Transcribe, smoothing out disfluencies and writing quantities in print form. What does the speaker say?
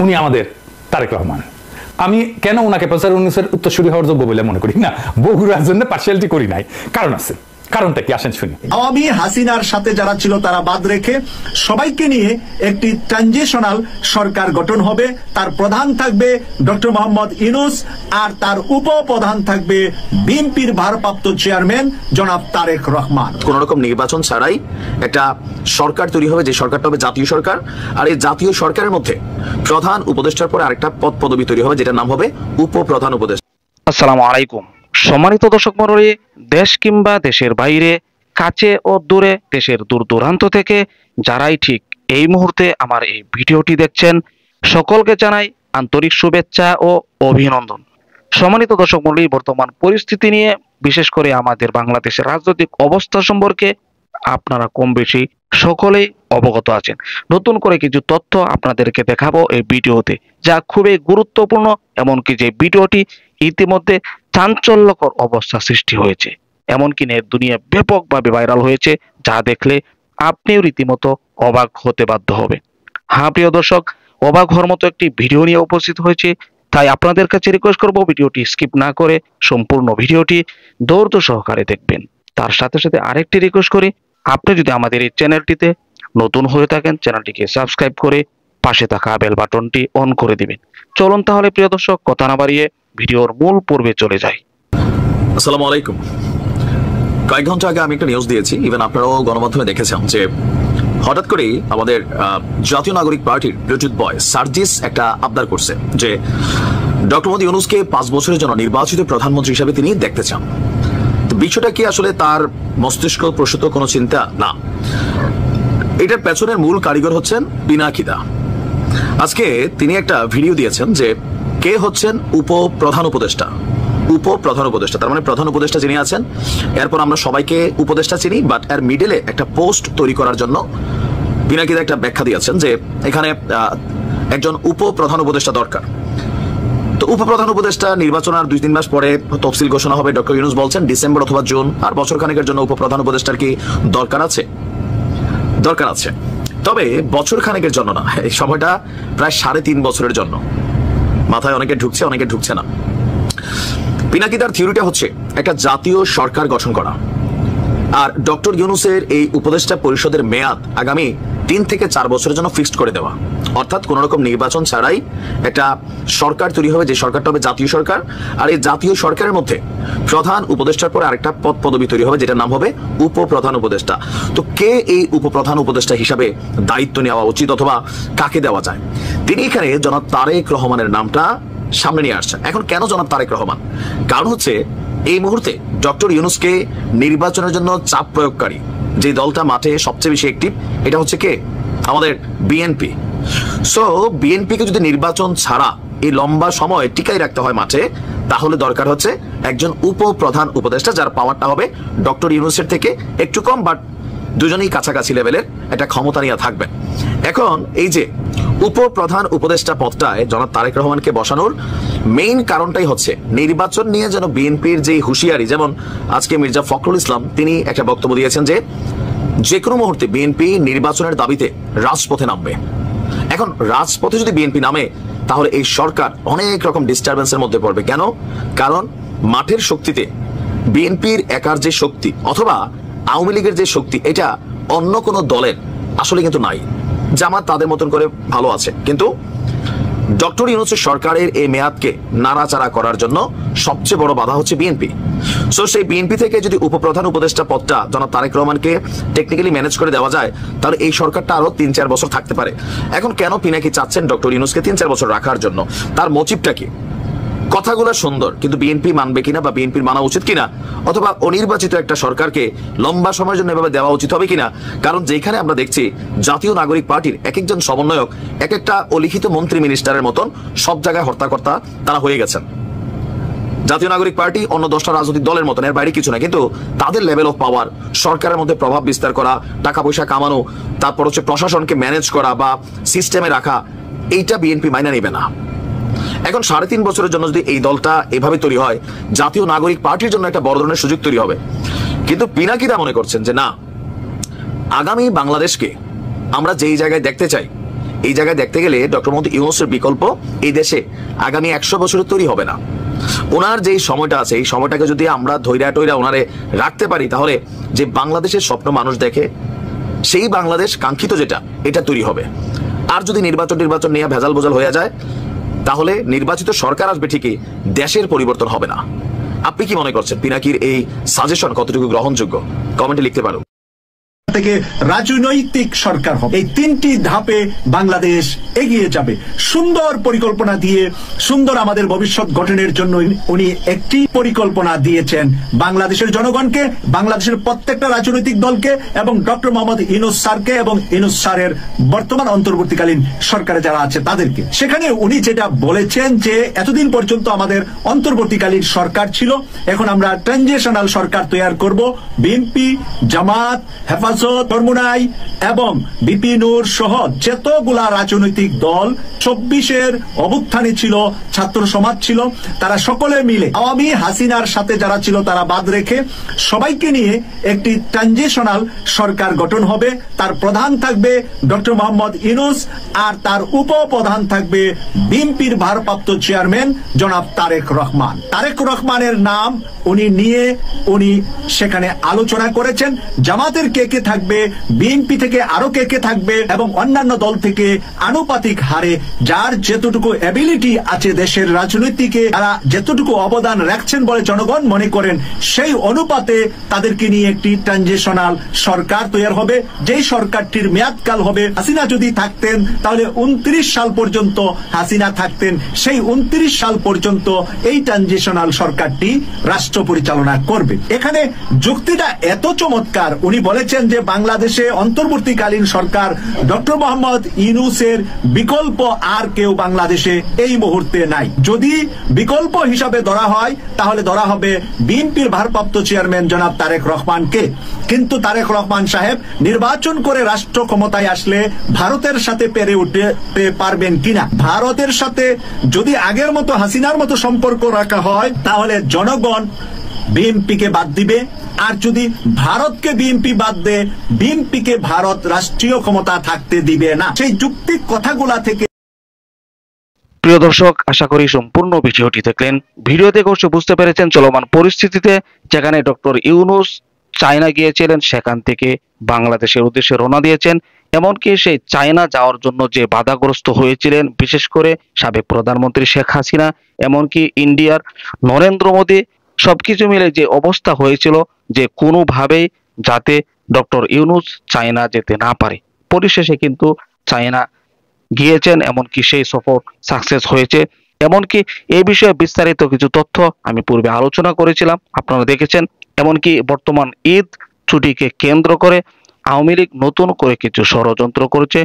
উনি আমাদের তারেক রহমান। আমি কেন ওনাকে প্রচার উন্নয়নের উত্তরসূরি হওয়ার যোগ্য বলে মনে করি না, বগুড়ার জন্য পার্সিয়ালিটি করি নাই, কারণ আছে। কারণটা কি আসেন শুনি। আওয়ামী হাসিনার সাথে যারা ছিল তারা বাদ রেখে সবাইকে নিয়ে একটি ট্রানজিশনাল সরকার গঠন হবে। তার প্রধান থাকবে ডক্টর মোহাম্মদ ইউনূস, আর তার উপপ্রধান থাকবে বিএনপির ভারপ্রাপ্ত চেয়ারম্যান জনাব তারেক রহমান। কোন রকম নির্বাচন ছাড়াই একটা সরকার তৈরি হবে, যে সরকারটা হবে জাতীয় সরকার। আর এই জাতীয় সরকারের মধ্যে প্রধান উপদেষ্টার পরে আরেকটা পদ পদবি তৈরি হবে, যেটার নাম হবে উপপ্রধান উপদেষ্টা। আসসালামু আলাইকুম সম্মানিত দর্শক মণ্ডলী, দেশ কিংবা দেশের বাইরে, কাছে ও দূরে, দেশের দূর দূরান্ত থেকে যারাই ঠিক এই মুহূর্তে আমার এই ভিডিওটি দেখছেন, সকলকে জানাই আন্তরিক শুভেচ্ছা ও অভিনন্দন। সম্মানিত দর্শক মণ্ডলী, বর্তমান পরিস্থিতি নিয়ে, বিশেষ করে আমাদের বাংলাদেশের রাজনৈতিক অবস্থা সম্পর্কে আপনারা কম বেশি সকলেই অবগত আছেন। নতুন করে কিছু তথ্য আপনাদেরকে দেখাবো এই ভিডিওতে, যা খুবই গুরুত্বপূর্ণ, এমনকি যে ভিডিওটি ইতিমধ্যে চাঞ্চল্যকর অবস্থা সৃষ্টি হয়েছে, এমনকি নেট দুনিয়া ব্যাপকভাবে ভাইরাল হয়েছে, যা দেখলে আপনিও রীতিমতো অবাক হতে বাধ্য হবে। হ্যাঁ প্রিয় দর্শক, অবাক হওয়ার মতো একটি ভিডিও নিয়ে উপস্থিত হয়েছে, তাই আপনাদের কাছে রিকোয়েস্ট করব ভিডিওটি স্কিপ না করে সম্পূর্ণ ভিডিওটি ধৈর্য সহকারে দেখবেন। তার সাথে সাথে আরেকটি রিকোয়েস্ট করি, আপনি যদি আমাদের এই চ্যানেলটিতে নতুন হয়ে থাকেন, চ্যানেলটিকে সাবস্ক্রাইব করে পাশে থাকা বেল বাটনটি অন করে দিবেন। চলুন তাহলে প্রিয় দর্শক, কথা না বাড়িয়ে ভিডিওর মূল পর্বে চলে যাই। আসসালামু আলাইকুম। কয়েক ঘন্টা আগে আমি একটা নিউজ দিয়েছি, ইভেন আপনারাও গণমাধ্যমে দেখেছেন, যে হঠাৎ করেই আমাদের জাতীয় নাগরিক পার্টির ব্লুটুথ বয় সার্জিস একটা আবদার করছে যে ডক্টর মোহাম্মদ ইউনূসকে 5 বছরের জন্য নির্বাচিত প্রধানমন্ত্রী হিসেবে তিনি দেখতে চান। তো বিষয়টা কি আসলে তার মস্তিষ্ক প্রসূত কোনো চিন্তা না, এটার পেছনের মূল কারিগর হচ্ছেন পিনাকিদা। আজকে তিনি একটা ভিডিও দিয়েছেন যে কে হচ্ছেন উপপ্রধান উপদেষ্টা। উপপ্রধান উপদেষ্টা তার মানে প্রধান উপদেষ্টা যিনি আছেন, এরপর আমরা সবাইকে উপদেষ্টা চিনি, বাট এর মিডলে একটা পোস্ট তৈরি করার জন্য পিনাকিদা একটা ব্যাখ্যা দিয়েছেন যে এখানে একজন উপপ্রধান উপদেষ্টা দরকার। তো উপপ্রধান উপদেষ্টা নির্বাচন আর 2-3 মাস পরে তফসিল ঘোষণা হবে। ডক্টর ইউনূস বলছেন ডিসেম্বর অথবা জুন, আর বছর খানেকের জন্য উপপ্রধান উপদেষ্টার কি দরকার আছে? দরকার আছে, তবে বছর খানেকের জন্য না, এই সময়টা প্রায় 3.5 বছরের জন্য। মাথায় অনেকে ঢুকছে, অনেকে ঢুকছে না। পিনাকিদার থিওরিটা হচ্ছে একটা জাতীয় সরকার গঠন করা, আর ডক্টর ইউনূসের এই উপদেষ্টা পরিষদের মেয়াদ আগামী 3 থেকে 4 বছরের জন্য ফিক্সড করে দেওয়া। অর্থাৎ কোন রকম নির্বাচন ছাড়াই একটা সরকার তৈরি হবে, যে সরকারটা হবে জাতীয় সরকার। আর এই জাতীয় সরকারের মধ্যে প্রধান উপদেষ্টার পরে আরেকটা পদ পদবি তৈরি হবে, যেটার নাম হবে উপপ্রধান উপদেষ্টা। তো কে এই উপপ্রধান উপদেষ্টা হিসাবে দায়িত্ব নেওয়া উচিত, অথবা কাকে দেওয়া যায়? তিনি এখানে জনাব তারেক রহমানের নামটা সামনে নিয়ে আসছেন। এখন কেন জনাব তারেক রহমান? কারণ হচ্ছে এই মুহূর্তে ডক্টর ইউনূসকে নির্বাচনের জন্য চাপ প্রয়োগকারী যে দলটা মাঠে সবচেয়ে বেশি অ্যাক্টিভ, এটা হচ্ছে কে? আমাদের বিএনপি। সো বিএনপিকে যদি নির্বাচন ছাড়া এই লম্বা সময় টিকাই রাখতে হয় মাঠে, তাহলে দরকার হচ্ছে একজন উপপ্রধান উপদেষ্টা, যার পাওয়ারটা হবে ডক্টর ইউনূসের থেকে একটু কম, বাট দুজনেই কাছাকাছি লেভেলের একটা ক্ষমতা নিয়ে থাকবেন। এখন এই যে উপপ্রধান উপদেষ্টা পদটায় জনাব তারেক রহমানকে বসানোর মেইন কারণটাই হচ্ছে নির্বাচন নিয়ে যেন বিএনপির যে হুঁশিয়ারি, যেমন আজকে মির্জা ফখরুল ইসলাম তিনি একটা বক্তব্য দিয়েছেন যে কোনো মুহূর্তে বিএনপি নির্বাচনের দাবিতে রাজপথে নামবে। এখন রাজপথে যদি বিএনপি নামে, তাহলে এই সরকার অনেক রকম ডিস্টারবেন্সের মধ্যে পড়বে। কেন? কারণ মাঠের শক্তিতে বিএনপির একার যে শক্তি অথবা আওয়ামী লীগের যে শক্তি, এটা অন্য কোনো দলের আসলে কিন্তু নাই। জামাত তাদের মতন করে ভালো আছে, কিন্তু ডক্টর ইউনূসের সরকারের এই মেয়াদকে নাড়াচাড়া করার জন্য সবচেয়ে বড় বাধা হচ্ছে বিএনপি। সো সেই বিএনপি থেকে যদি উপপ্রধান উপদেষ্টা পদটা জনাব তারেক রহমানকে টেকনিক্যালি ম্যানেজ করে দেওয়া যায়, তাহলে এই সরকারটা আরো 3-4 বছর থাকতে পারে। এখন কেন পিনাকি চাচ্ছেন ডক্টর ইউনূসকে 3-4 বছর রাখার জন্য? তার মোটিভটা কি? কথাগুলো সুন্দর, কিন্তু বিএনপি মানবে কিনা, বা বিএনপির মানা উচিত কিনা, অথবা অনির্বাচিত একটা সরকারকে লম্বা সময়ের জন্য এভাবে দেওয়া উচিত হবে কিনা? কারণ যেখানে আমরা দেখছি জাতীয় নাগরিক পার্টির এক একজন সমন্বয়ক এক একটা অলিখিত মন্ত্রী মিনিস্টারের মতন সব জায়গায় হর্তাকর্তা তারা হয়ে গেছেন। জাতীয় নাগরিক পার্টি অন্য 10টা রাজনৈতিক দলের মতন, এর বাইরে কিছু না, কিন্তু তাদের লেভেল অফ পাওয়ার, সরকারের মধ্যে প্রভাব বিস্তার করা, টাকা পয়সা কামানো, তারপর হচ্ছে প্রশাসনকে ম্যানেজ করা বা সিস্টেমে রাখা, এইটা বিএনপি মাইনা নিবে না। এখন 3.5 বছরের জন্য যদি এই দলটা এভাবে তৈরি হয়, জাতীয় নাগরিক পার্টির জন্য একটা বড় ধরনের সুযোগ তৈরি হবে। কিন্তু পিনাকিদা মনে করছেন যে না, আগামী বাংলাদেশকে আমরা যেই জায়গায় দেখতে চাই, এই জায়গায় দেখতে গেলে ডক্টর মোহাম্মদ ইউনূসের বিকল্প এই দেশে আগামী 100 বছরে তৈরি হবে না। ওনার যেই সময়টা আছে এই সময়টাকে যদি আমরা ধৈর্য টইরা ওনারে রাখতে পারি, তাহলে যে বাংলাদেশের স্বপ্ন মানুষ দেখে সেই বাংলাদেশ কাঙ্ক্ষিত যেটা, এটা তৈরি হবে। আর যদি নির্বাচন নিয়ে ভেজাল বোজাল হয়ে যায়, তাহলে নির্বাচিত সরকার আসবে ঠিকই, দেশের পরিবর্তন হবে না। আপনি কি মনে করছেন পিনাকির এই সাজেশন কতটুকু গ্রহণযোগ্য? কমেন্টে লিখতে পারো। থেকে রাজনৈতিক সরকার হবে, এই 3টি ধাপে বাংলাদেশ এগিয়ে যাবে। সুন্দর পরিকল্পনা দিয়ে সুন্দর আমাদের ভবিষ্যৎ গঠনের জন্য উনি একটি পরিকল্পনা দিয়েছেন বাংলাদেশের জনগণকে, বাংলাদেশের প্রত্যেকটা রাজনৈতিক দলকে এবং ডক্টর মোহাম্মদ ইউনূস স্যারকে এবং ইউনূস স্যারের বর্তমান অন্তর্বর্তীকালীন সরকারে যারা আছে তাদেরকে। সেখানে উনি যেটা বলেছেন যে এতদিন পর্যন্ত আমাদের অন্তর্বর্তীকালীন সরকার ছিল, এখন আমরা ট্রানজিশনাল সরকার তৈরি করব। বিএনপি, জামাত, হেফাজত, চরমুনাই এবং বিপি নূর সহ যতগুলা রাজনৈতিক দল 24-এর অভ্যুত্থানে ছিল, ছাত্র সমাজ ছিল, তারা সকলে মিলে আওয়ামী হাসিনার সাথে যারা ছিল তারা বাদ রেখে সবাইকে নিয়ে একটি ট্রানজিশনাল সরকার গঠন হবে। তার প্রধান থাকবে ডক্টর মোহাম্মদ ইউনূস আর তার উপপ্রধান থাকবে বিএনপির ভারপ্রাপ্ত চেয়ারম্যান জনাব তারেক রহমান। তারেক রহমানের নাম উনি সেখানে আলোচনা করেছেন। জামাতের কে কে থাকবে, বিএনপি থেকে আরো কে কে থাকবে এবং অন্যান্য দল থেকে আনুপাতিক হারে যার যতটুকু এবিলিটি আছে দেশের রাজনীতিকে, তারা যতটুকু অবদান রাখছেন বলে জনগণ মনে করেন, সেই অনুপাতে তাদেরকে নিয়ে একটি ট্রানজিশনাল সরকার তৈরি হবে। যেই সরকারটির মেয়াদকাল হবে, হাসিনা যদি থাকতেন তাহলে 29 সাল পর্যন্ত হাসিনা থাকতেন, সেই 29 সাল পর্যন্ত এই ট্রানজিশনাল সরকারটি রাষ্ট্র পরিচালনা করবে। এখানে যুক্তিটা এত চমৎকার, উনি বলেছেন যে বাংলাদেশে অন্তর্বর্তীকালীন সরকার ডক্টর মোহাম্মদ ইউনূসের বিকল্প আর কেউ বাংলাদেশে এই মুহূর্তে নাই। যদি বিকল্প হিসাবে ধরা হয় তাহলে ধরা হবে বিএনপির ভারপ্রাপ্ত চেয়ারম্যান জনাব তারেক রহমানকে। কিন্তু তারেক রহমান সাহেব নির্বাচন করে রাষ্ট্র ক্ষমতায় আসলে ভারতের সাথে পেরে উঠতে পারবেন কিনা? ভারতের সাথে যদি আগের মতো হাসিনার মতো সম্পর্ক রাখা হয় তাহলে জনগণ বিএনপিকে বাদ দিবে, আর যদি ভারতকে বিএনপি বাদ দেয়, বিএনপিকে ভারত রাষ্ট্রীয় ক্ষমতা থাকতে দিবে না। সেই যুক্তিক কথাগুলা থেকে। প্রিয় দর্শক, আশা করি সম্পূর্ণ ভিডিওটি দেখলেন। ভিডিও দেখে অবশ্যই বুঝতে পেরেছেন চলমান পরিস্থিতিতে যেখানে ডক্টর ইউনূস চায়না গিয়েছিলেন, সেখান থেকে বাংলাদেশের উদ্দেশ্যে রওনা দিয়েছেন। এমনকি সেই চায়না যাওয়ার জন্য যে বাধাগ্রস্ত হয়েছিলেন, বিশেষ করে সাবেক প্রধানমন্ত্রী শেখ হাসিনা, এমনকি ইন্ডিয়ার নরেন্দ্র মোদী, সবকিছু মিলে যে অবস্থা হয়েছিল যে কোনোভাবেই যাতে ডক্টর ইউনূস চায়না যেতে না পারে, পরিশেষে কিন্তু চায়না গিয়েছেন, এমনকি সেই সফর সাকসেস হয়েছে। এমনকি এই বিষয়ে বিস্তারিত কিছু তথ্য আমি পূর্বে আলোচনা করেছিলাম, আপনারা দেখেছেন। এমনকি বর্তমান ঈদ ছুটিকে কেন্দ্র করে আওয়ামী লীগ নতুন করে কিছু ষড়যন্ত্র করেছে,